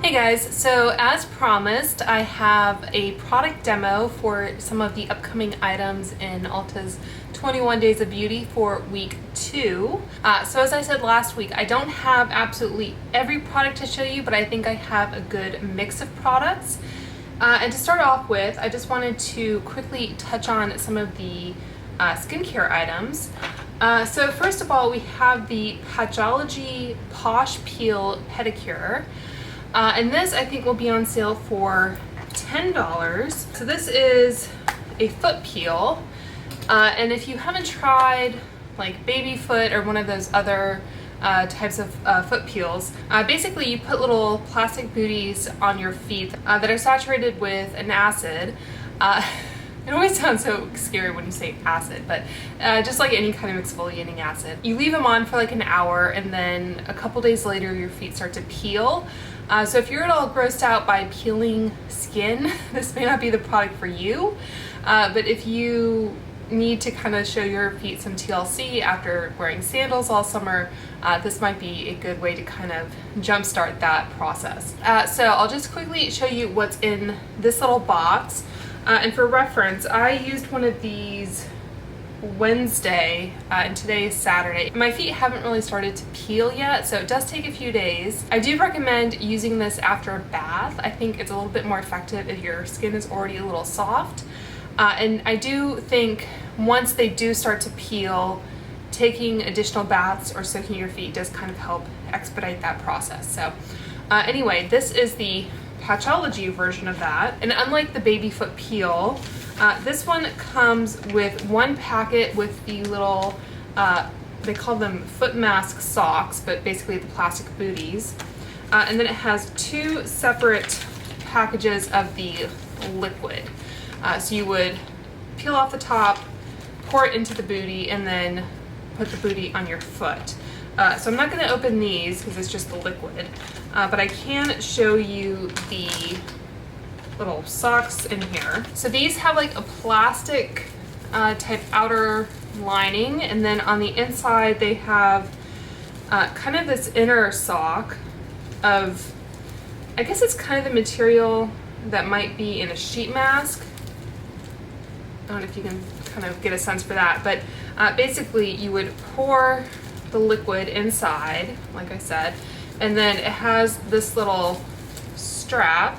Hey guys, so as promised, I have a product demo for some of the upcoming items in Ulta's 21 Days of Beauty for week 2. So as I said last week, I don't have absolutely every product to show you, but I think I have a good mix of products. And to start off with, I just wanted to quickly touch on some of the skincare items. So first of all, we have the Patchology Posh Peel Pedicure. And this I think will be on sale for $10. So this is a foot peel. And if you haven't tried like baby foot or one of those other types of foot peels, basically you put little plastic booties on your feet that are saturated with an acid. It always sounds so scary when you say acid, but just like any kind of exfoliating acid. You leave them on for like an hour, and then a couple days later your feet start to peel. So if you're at all grossed out by peeling skin, this may not be the product for you. But if you need to kind of show your feet some TLC after wearing sandals all summer, this might be a good way to kind of jumpstart that process. So I'll just quickly show you what's in this little box. And for reference, I used one of these Wednesday and today is Saturday. My feet haven't really started to peel yet, so it does take a few days. I do recommend using this after a bath. I think it's a little bit more effective if your skin is already a little soft. And I do think once they do start to peel, taking additional baths or soaking your feet does kind of help expedite that process. So anyway, this is the Patchology version of that. And unlike the baby foot peel, this one comes with one packet with the little, they call them foot mask socks, but basically the plastic booties. And then it has two separate packages of the liquid. So you would peel off the top, pour it into the booty, and then put the booty on your foot. So I'm not going to open these because it's just the liquid, but I can show you the little socks in here. So these have like a plastic type outer lining, and then on the inside they have kind of this inner sock of, I guess it's kind of the material that might be in a sheet mask. I don't know if you can kind of get a sense for that, but basically you would pour the liquid inside, like I said, and then it has this little strap,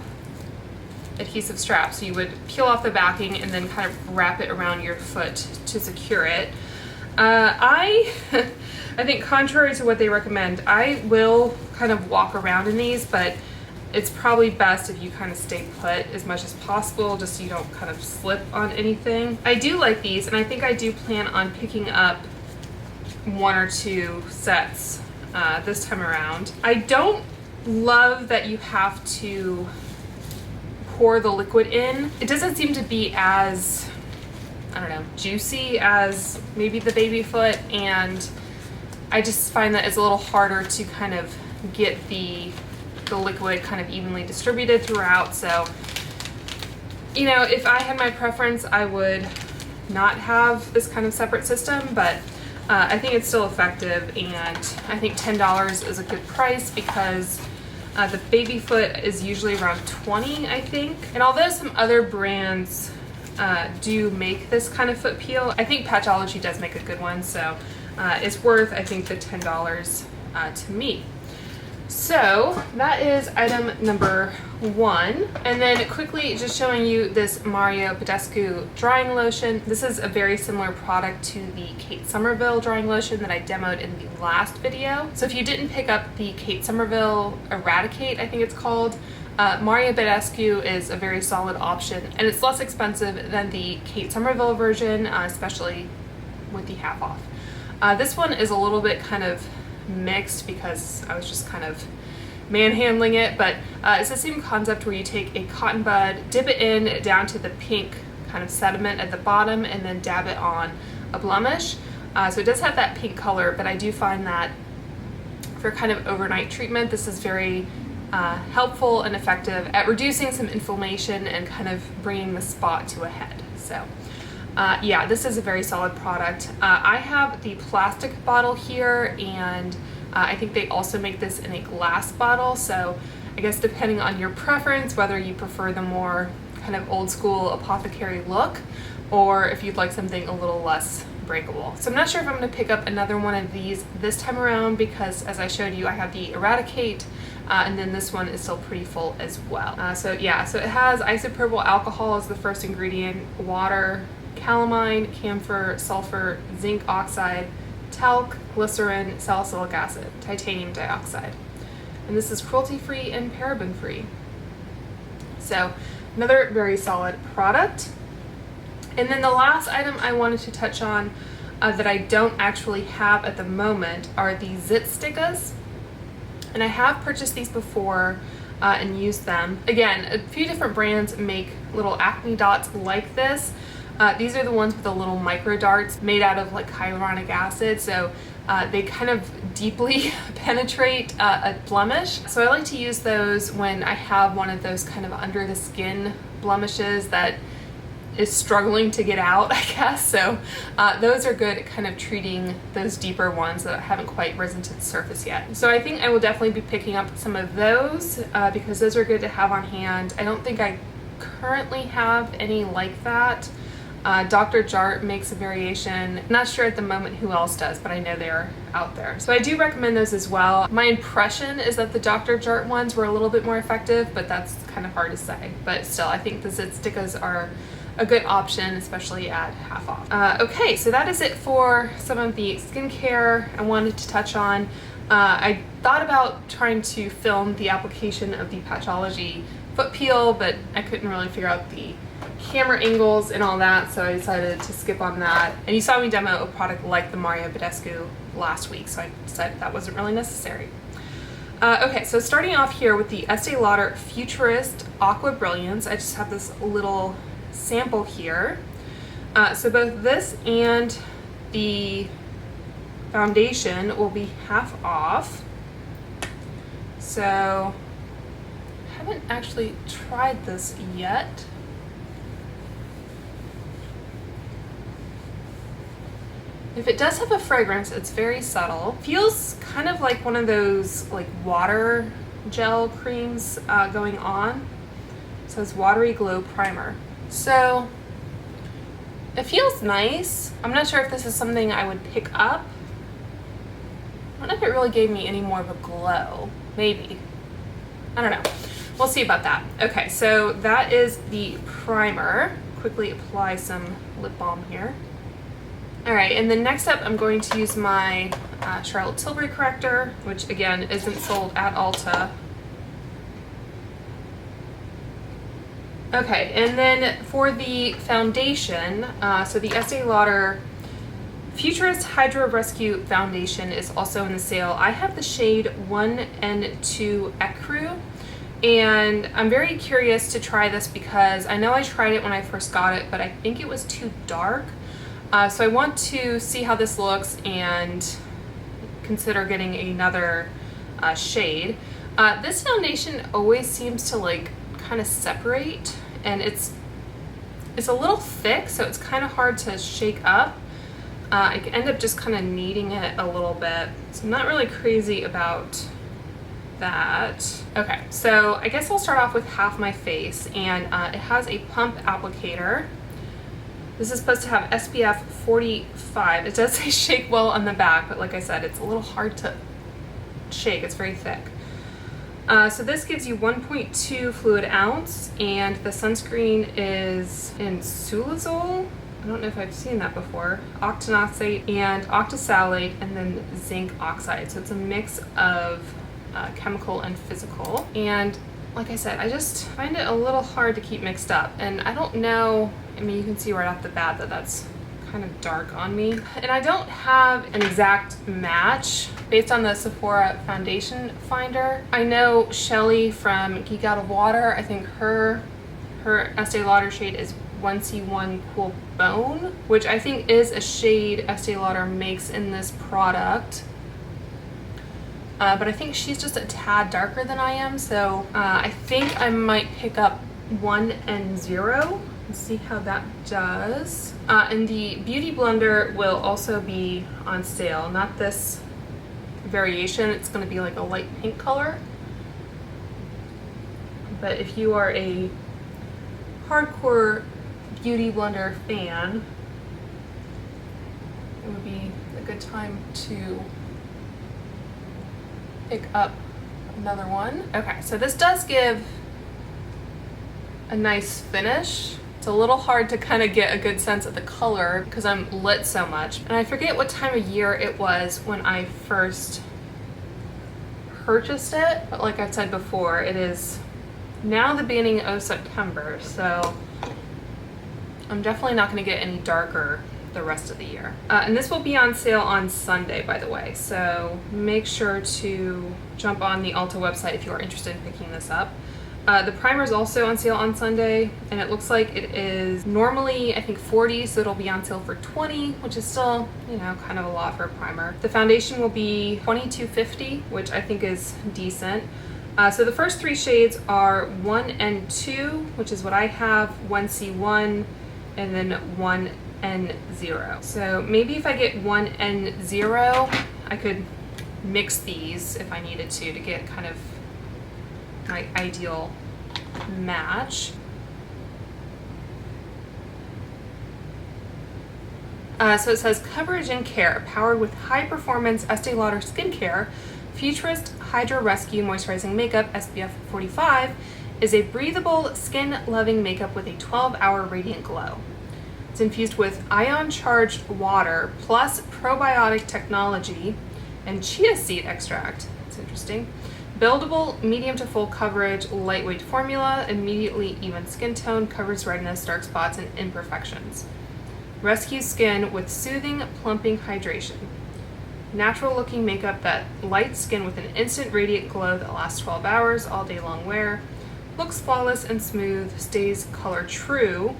adhesive strap, so you would peel off the backing and then kind of wrap it around your foot to secure it. I think contrary to what they recommend, I will kind of walk around in these, but it's probably best if you kind of stay put as much as possible just so you don't kind of slip on anything. I do like these, and I think I do plan on picking up one or two sets this time around. I don't love that you have to pour the liquid in. It doesn't seem to be as, I don't know, juicy as maybe the baby foot, and I just find that it's a little harder to kind of get the liquid kind of evenly distributed throughout. So, you know, if I had my preference, I would not have this kind of separate system, but I think it's still effective, and I think $10 is a good price because the baby foot is usually around $20, I think. And although some other brands do make this kind of foot peel, I think Patchology does make a good one, so it's worth, I think, the $10 to me. So that is item number 1. And then quickly just showing you this Mario Badescu drying lotion. This is a very similar product to the Kate Somerville drying lotion that I demoed in the last video. So if you didn't pick up the Kate Somerville Eradicate, I think it's called, Mario Badescu is a very solid option, and it's less expensive than the Kate Somerville version, especially with the half off. This one is a little bit kind of mixed because I was just kind of manhandling it, but it's the same concept where you take a cotton bud, dip it in down to the pink kind of sediment at the bottom, and then dab it on a blemish. So it does have that pink color, but I do find that for kind of overnight treatment, this is very helpful and effective at reducing some inflammation and kind of bringing the spot to a head. So yeah, this is a very solid product. I have the plastic bottle here, and I think they also make this in a glass bottle, so I guess depending on your preference, whether you prefer the more kind of old school apothecary look, or if you'd like something a little less breakable. So I'm not sure if I'm going to pick up another one of these this time around, because as I showed you, I have the Eradicate, and then this one is still pretty full as well. So yeah, so it has isopropyl alcohol as the first ingredient, water, calamine, camphor, sulfur, zinc oxide, talc, glycerin, salicylic acid, titanium dioxide. And this is cruelty-free and paraben-free. So another very solid product. And then the last item I wanted to touch on that I don't actually have at the moment are the ZitStickas. And I have purchased these before and used them. Again, a few different brands make little acne dots like this. These are the ones with the little micro darts made out of like hyaluronic acid, so they kind of deeply penetrate a blemish. So I like to use those when I have one of those kind of under the skin blemishes that is struggling to get out, I guess. So those are good at kind of treating those deeper ones that haven't quite risen to the surface yet. So I think I will definitely be picking up some of those because those are good to have on hand. I don't think I currently have any like that. Dr. Jart makes a variation. I'm not sure at the moment who else does, but I know they're out there. So I do recommend those as well. My impression is that the Dr. Jart ones were a little bit more effective, but that's kind of hard to say. But still, I think the ZitStickas are a good option, especially at half off. Okay, so that is it for some of the skincare I wanted to touch on. I thought about trying to film the application of the Patchology foot peel, but I couldn't really figure out the camera angles and all that, so I decided to skip on that. And you saw me demo a product like the Mario Badescu last week, so I decided that wasn't really necessary. Okay, so starting off here with the Estee Lauder Futurist Aqua Brilliance, I just have this little sample here. So both this and the foundation will be half off. So I haven't actually tried this yet. If it does have a fragrance, it's very subtle. Feels kind of like one of those like water gel creams going on. It says Watery Glow Primer. So it feels nice. I'm not sure if this is something I would pick up. I don't know if it really gave me any more of a glow. Maybe. I don't know. We'll see about that. Okay, so that is the primer. Quickly apply some lip balm here. All right, and then next up I'm going to use my Charlotte Tilbury corrector, which again isn't sold at Ulta. Okay, and then for the foundation, so the Estee Lauder Futurist Hydro Rescue Foundation is also in the sale. I have the shade 1N2 Ecru, and I'm very curious to try this because I know I tried it when I first got it, but I think it was too dark. So I want to see how this looks and consider getting another shade. This foundation always seems to like kind of separate, and it's a little thick, so it's kind of hard to shake up. I end up just kind of kneading it a little bit, so I'm not really crazy about that. Okay, so I guess I'll start off with half my face, and it has a pump applicator. This is supposed to have SPF 45. It does say shake well on the back, but like I said, it's a little hard to shake. It's very thick. So this gives you 1.2 fluid ounce, and the sunscreen is in Sulazole. I don't know if I've seen that before. Octinoxate and octisalate, and then zinc oxide. So it's a mix of chemical and physical. And like I said, I just find it a little hard to keep mixed up. And I don't know, I mean, you can see right off the bat that that's kind of dark on me. And I don't have an exact match based on the Sephora foundation finder. I know Shelly from Geek Out of Water, I think her Estee Lauder shade is 1C1 Cool Bone, which I think is a shade Estee Lauder makes in this product. But I think she's just a tad darker than I am, so I think I might pick up 1N0 and see how that does. And the Beautyblender will also be on sale, not this variation, it's going to be like a light pink color. but if you are a hardcore Beautyblender fan, it would be a good time to pick up another one. Okay, so this does give a nice finish. It's a little hard to kind of get a good sense of the color because I'm lit so much. And I forget what time of year it was when I first purchased it, but like I've said before, it is now the beginning of September, so I'm definitely not going to get any darker the rest of the year. And this will be on sale on Sunday, by the way, so make sure to jump on the Ulta website if you are interested in picking this up. The primer is also on sale on Sunday, and it looks like it is normally, I think, $40, so it'll be on sale for $20, which is still, you know, kind of a lot for a primer. The foundation will be $22.50, which I think is decent. So the first three shades are 1N2, which is what I have, 1C1, and then 1N0. So maybe if I get 1N0, I could mix these if I needed to get kind of my ideal match. So it says coverage and care, powered with high performance Estee Lauder skincare. Futurist Hydro Rescue Moisturizing Makeup SPF 45 is a breathable, skin-loving makeup with a 12-hour radiant glow. It's infused with ion-charged water plus probiotic technology and chia seed extract. That's interesting. Buildable, medium to full coverage, lightweight formula, immediately even skin tone, covers redness, dark spots, and imperfections. Rescues skin with soothing, plumping hydration. Natural looking makeup that lights skin with an instant radiant glow that lasts 12 hours, all day long wear. Looks flawless and smooth, stays color true.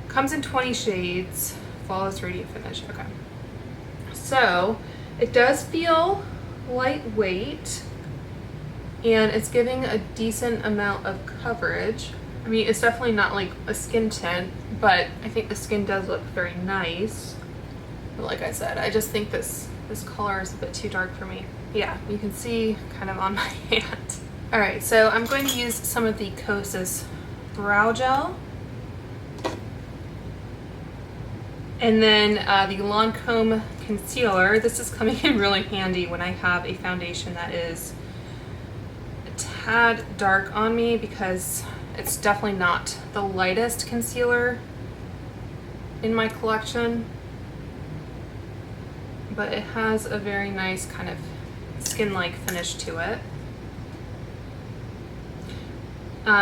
Comes in 20 shades, flawless radiant finish. Okay. So it does feel lightweight, and it's giving a decent amount of coverage. I mean, it's definitely not like a skin tint, but I think the skin does look very nice. But like I said, I just think this color is a bit too dark for me. Yeah, you can see kind of on my hand. All right, so I'm going to use some of the Kosas brow gel. And then the Lancome concealer. This is coming in really handy when I have a foundation that is a tad dark on me, because it's definitely not the lightest concealer in my collection, but it has a very nice kind of skin-like finish to it.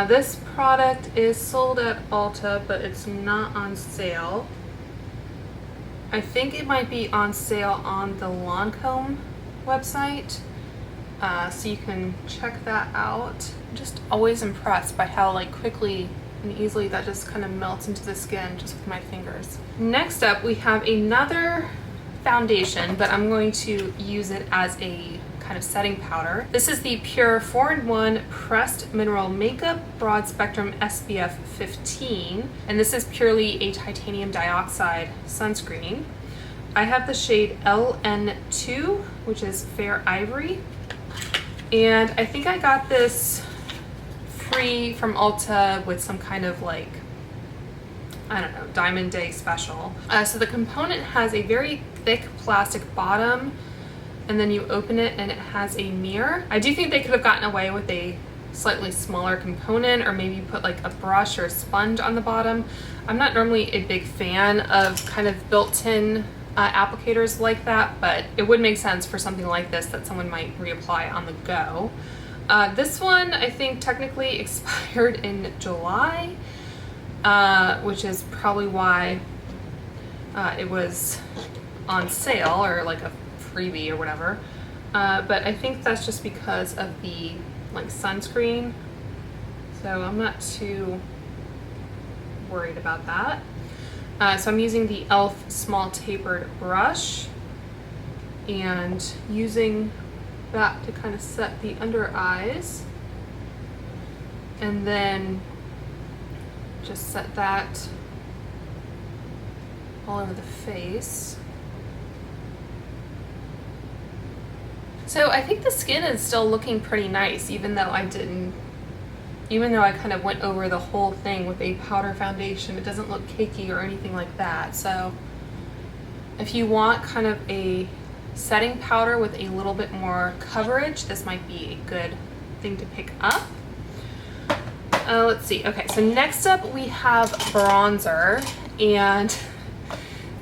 This product is sold at Ulta, but it's not on sale. I think it might be on sale on the Lancome website, so you can check that out. I'm just always impressed by how like quickly and easily that just kind of melts into the skin just with my fingers. Next up, we have another foundation, but I'm going to use it as a kind of setting powder. This is the PUR 4-in-1 Pressed Mineral Makeup Broad Spectrum SPF 15, and this is purely a titanium dioxide sunscreen. I have the shade LN2, which is Fair Ivory, and I think I got this free from Ulta with some kind of like, I don't know, Diamond Day special. So the component has a very thick plastic bottom, and then you open it and it has a mirror. I do think they could have gotten away with a slightly smaller component, or maybe put like a brush or a sponge on the bottom. I'm not normally a big fan of kind of built-in applicators like that, but it would make sense for something like this that someone might reapply on the go. This one I think technically expired in July, which is probably why it was on sale, or like a freebie or whatever. But I think that's just because of the like sunscreen, so I'm not too worried about that. So I'm using the e.l.f. small tapered brush and using that to kind of set the under eyes, and then just set that all over the face. So I think the skin is still looking pretty nice, even though I didn't even though I kind of went over the whole thing with a powder foundation, it doesn't look cakey or anything like that. So if you want kind of a setting powder with a little bit more coverage, this might be a good thing to pick up. Let's see. Okay, so next up we have bronzer, and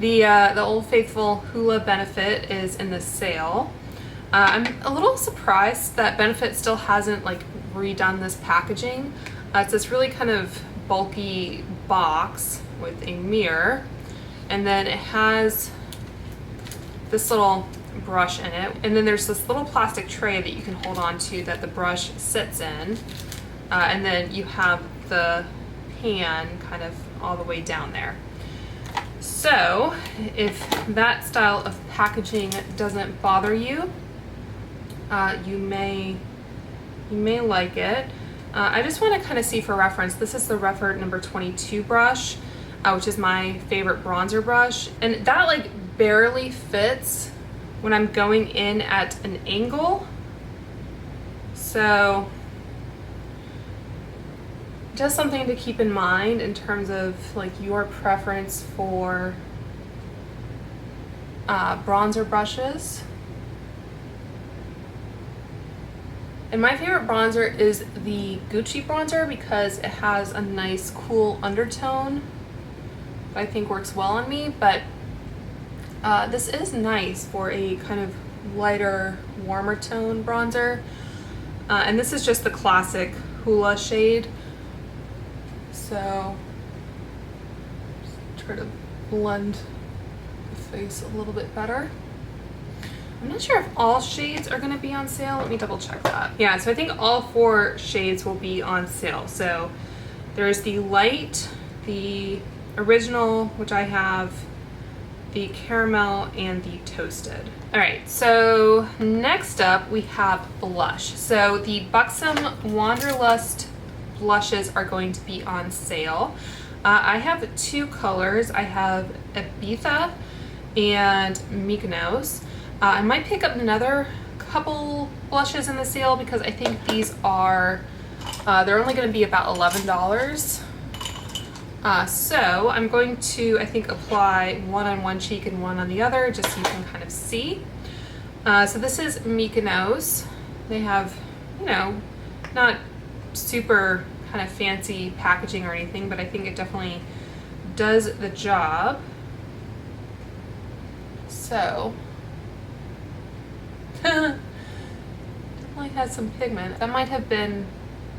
the Old Faithful Hoola Benefit is in the sale. I'm a little surprised that Benefit still hasn't like redone this packaging. It's this really kind of bulky box with a mirror, and then it has this little brush in it, and then there's this little plastic tray that you can hold on to that the brush sits in, and then you have the pan kind of all the way down there. So if that style of packaging doesn't bother you, you may like it. I just want to kind of see for reference, this is the Refer number 22 brush, which is my favorite bronzer brush, and that like barely fits when I'm going in at an angle. So just something to keep in mind in terms of like your preference for bronzer brushes. And my favorite bronzer is the Gucci bronzer because it has a nice cool undertone that I think works well on me, but this is nice for a kind of lighter, warmer tone bronzer. And this is just the classic Hoola shade. So just try to blend the face a little bit better. I'm not sure if all shades are going to be on sale. Let me double check that. Yeah, so I think all 4 shades will be on sale. So there's the light, the original, which I have, the caramel, and the toasted. All right, so next up we have blush. So the Buxom Wanderlust blushes are going to be on sale. I have 2 colors. I have Ibiza and Mykonos. I might pick up another couple blushes in the sale because I think these are, they're only going to be about $11. So I'm going to, I think, apply one on one cheek and one on the other just so you can kind of see. So this is Mykonos. They have, you know, not super kind of fancy packaging or anything, but I think it definitely does the job. So definitely has some pigment. That might have been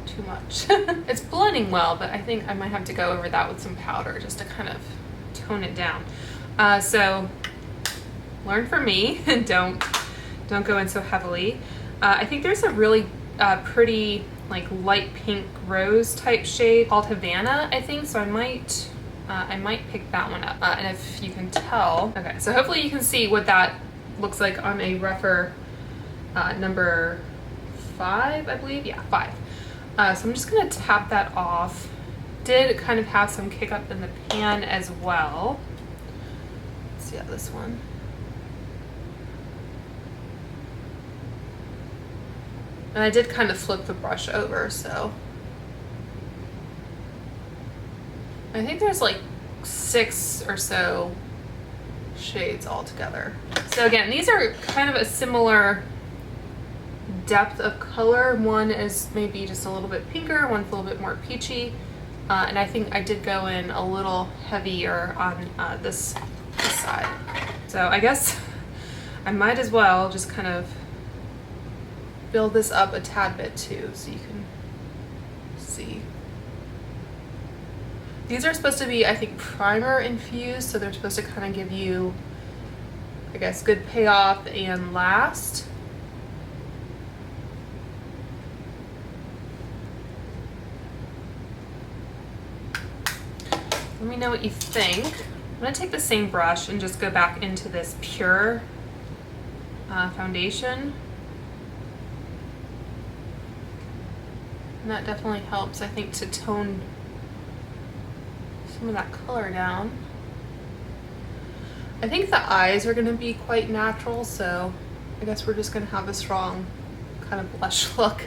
too much. It's blending well, but I think I might have to go over that with some powder just to kind of tone it down. So learn from me and don't go in so heavily. I think there's a really pretty like light pink rose type shade called Havana, I think, so I might pick that one up. And if you can tell, okay, so hopefully you can see what that looks like on a Refer number 5, I believe. Yeah, 5. So I'm just gonna tap that off. Did kind of have some kick up in the pan as well. Let's see how this one. And I did kind of flip the brush over, so I think there's like 6 or so shades altogether. So again, these are kind of a similar depth of color. One is maybe just a little bit pinker, one's a little bit more peachy, and I think I did go in a little heavier on this side. So I guess I might as well just kind of build this up a tad bit too, so you can see. These are supposed to be, I think, primer infused, so they're supposed to kind of give you, I guess, good payoff and last. Let me know what you think. I'm gonna take the same brush and just go back into this PUR foundation. And that definitely helps, I think, to tone some of that color down. I think the eyes are gonna be quite natural, so I guess we're just gonna have a strong kind of blush look.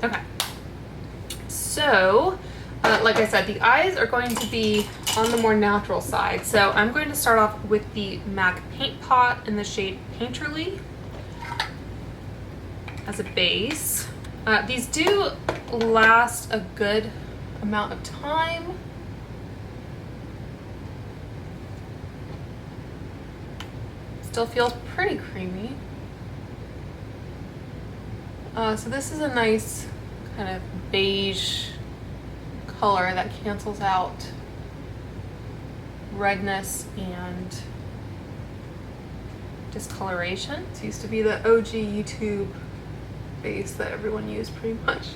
Okay. So, like I said, the eyes are going to be on the more natural side. So I'm going to start off with the MAC Paint Pot in the shade Painterly as a base. These do last a good amount of time. Still feels pretty creamy. So this is a nice kind of beige color that cancels out redness and discoloration. This used to be the OG YouTube base that everyone used pretty much.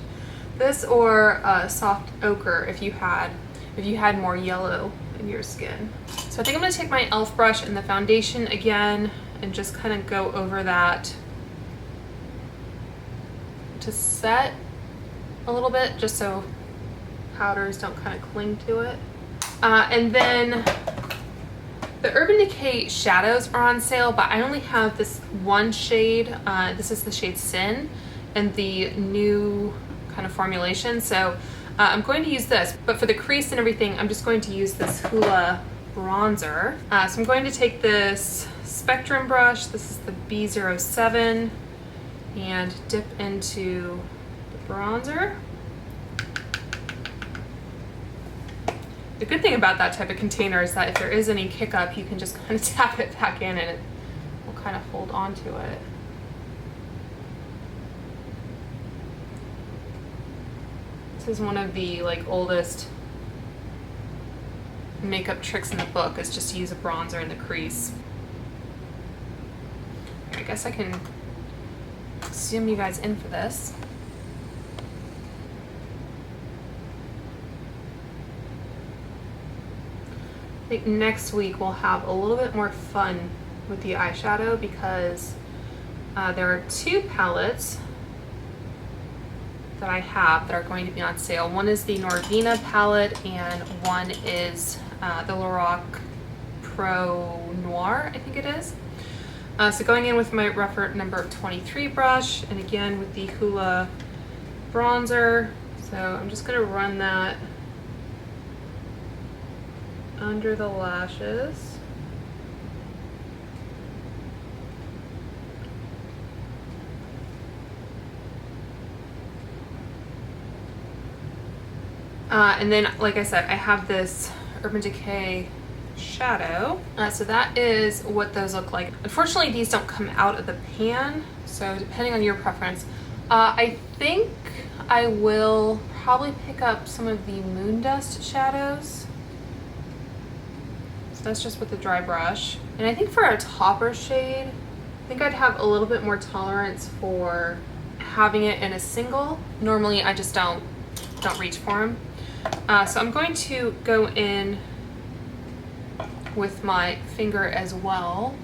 This or soft ochre if you had more yellow in your skin. So I think I'm gonna take my e.l.f. brush and the foundation again and just kind of go over that to set a little bit, just so powders don't kind of cling to it. And then the Urban Decay shadows are on sale, but I only have this one shade. This is the shade Sin and the new kind of formulation. So I'm going to use this, but for the crease and everything, I'm just going to use this Hoola bronzer. So I'm going to take this Spectrum brush. This is the B07 and dip into the bronzer. The good thing about that type of container is that if there is any kick up, you can just kind of tap it back in and it will kind of hold on to it. This is one of the oldest makeup tricks in the book, is just to use a bronzer in the crease. I guess I can zoom you guys in for this. I think next week we'll have a little bit more fun with the eyeshadow because there are two palettes that I have that are going to be on sale. One is the Norvina palette and one is the Lorac Pro Noir, I think it is. So going in with my reference number 23 brush, and again with the Hoola bronzer. So I'm just gonna run that under the lashes. And then, like I said, I have this Urban Decay shadow. So that is what those look like. Unfortunately, these don't come out of the pan, so depending on your preference, I think I will probably pick up some of the Moon Dust shadows. So that's just with the dry brush. And I think for a topper shade, I think I'd have a little bit more tolerance for having it in a single. Normally, I just don't reach for them. So I'm going to go in with my finger as well.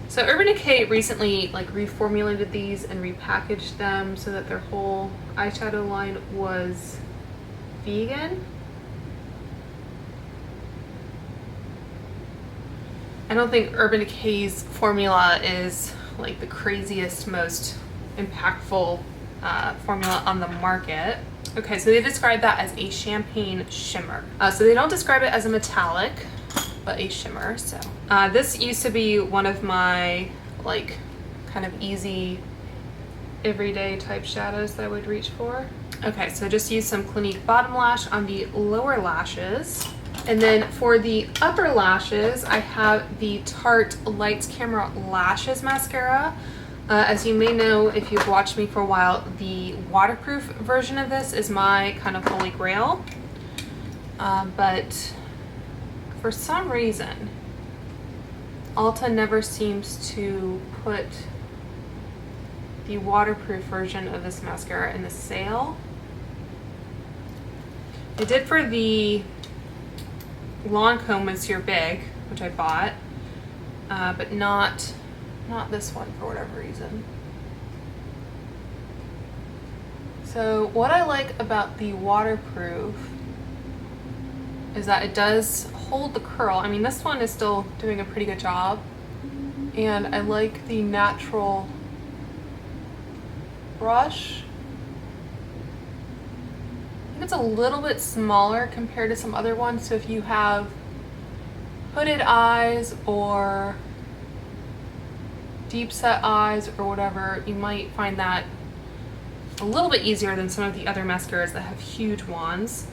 So Urban Decay recently reformulated these and repackaged them so that their whole eyeshadow line was vegan. I don't think Urban Decay's formula is the craziest, most impactful formula on the market. Okay, so they describe that as a champagne shimmer. So they don't describe it as a metallic, but a shimmer. So this used to be one of my kind of easy everyday type shadows that I would reach for. Okay, so just use some Clinique bottom lash on the lower lashes. And then for the upper lashes, I have the Tarte Lights Camera Lashes Mascara. As you may know, if you've watched me for a while, the waterproof version of this is my kind of holy grail. But for some reason, Ulta never seems to put the waterproof version of this mascara in the sale. It did for the Lancome Monsieur Big, which I bought, but not this one for whatever reason. So what I like about the waterproof is that it does hold the curl. I mean, this one is still doing a pretty good job. And I like the natural brush. I think it's a little bit smaller compared to some other ones. So if you have hooded eyes or deep set eyes or whatever, you might find that a little bit easier than some of the other mascaras that have huge wands.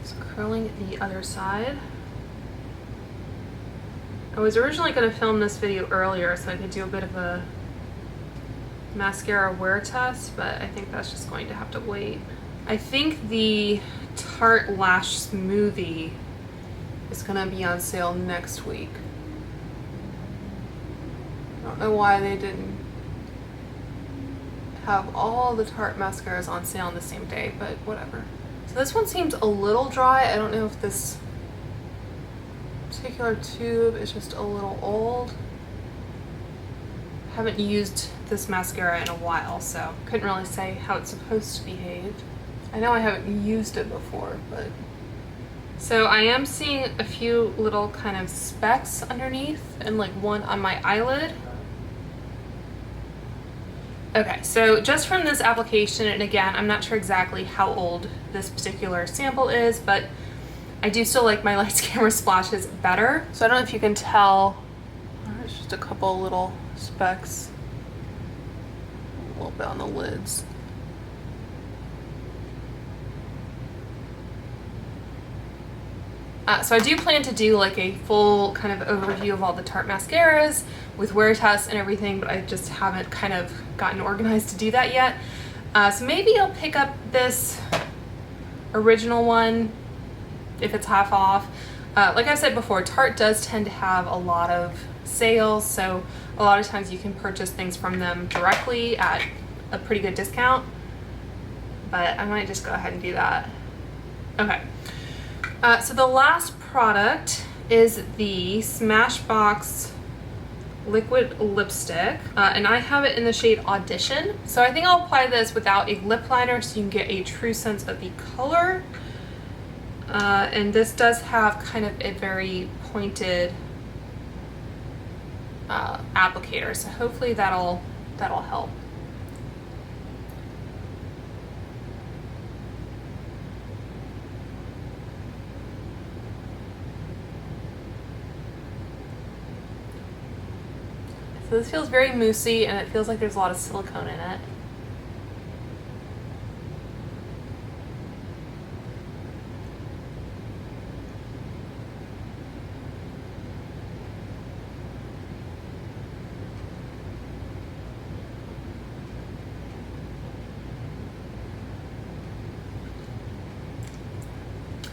So curling the other side. I was originally going to film this video earlier so I could do a bit of a mascara wear test, but I think that's just going to have to wait. I think the Tarte Lash Smoothie is going to be on sale next week. I don't know why they didn't have all the Tarte mascaras on sale on the same day, but whatever. So this one seems a little dry. I don't know if this particular tube is just a little old. Haven't used this mascara in a while, so couldn't really say how it's supposed to behave. I know I haven't used it before, but... So I am seeing a few little kind of specks underneath and like one on my eyelid. Okay, so just from this application, and again, I'm not sure exactly how old this particular sample is, but I do still like my lights camera splashes better. So I don't know if you can tell, there's just a couple little specks, a little bit on the lids. So I do plan to do like a full kind of overview of all the Tarte mascaras with wear tests and everything, but I just haven't kind of gotten organized to do that yet. So maybe I'll pick up this original one if it's half off. Like I said before, Tarte does tend to have a lot of sales, so a lot of times you can purchase things from them directly at a pretty good discount, but I might just go ahead and do that. Okay. So the last product is the Smashbox liquid lipstick, and I have it in the shade Audition. So I think I'll apply this without a lip liner so you can get a true sense of the color. And this does have kind of a very pointed applicator, so hopefully that'll help. So this feels very moussey, and it feels like there's a lot of silicone in it.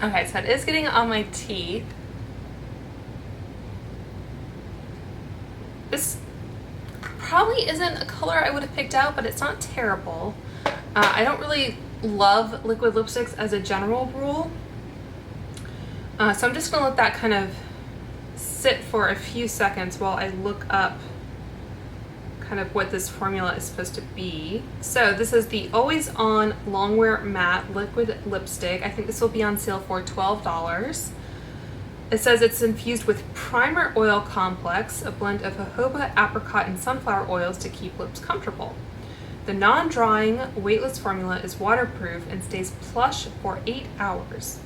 Okay, so it is getting on my teeth. This probably isn't a color I would have picked out, but it's not terrible. I don't really love liquid lipsticks as a general rule. So I'm just gonna let that kind of sit for a few seconds while I look up kind of what this formula is supposed to be. So this is the Always On Longwear Matte Liquid Lipstick. I think this will be on sale for $12. It says it's infused with primer oil complex, a blend of jojoba, apricot, and sunflower oils to keep lips comfortable. The non-drying, weightless formula is waterproof and stays plush for 8 hours.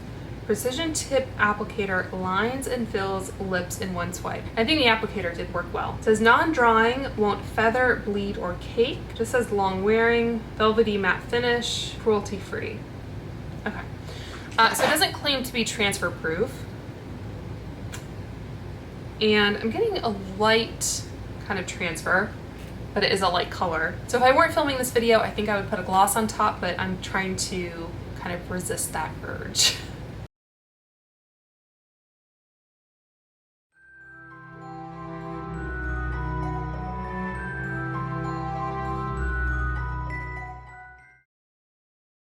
Precision tip applicator lines and fills lips in one swipe. I think the applicator did work well. It says non-drying, won't feather, bleed, or cake. Just says long wearing, velvety matte finish, cruelty free. Okay. So it doesn't claim to be transfer proof. And I'm getting a light kind of transfer, but it is a light color. So if I weren't filming this video, I think I would put a gloss on top, but I'm trying to kind of resist that urge.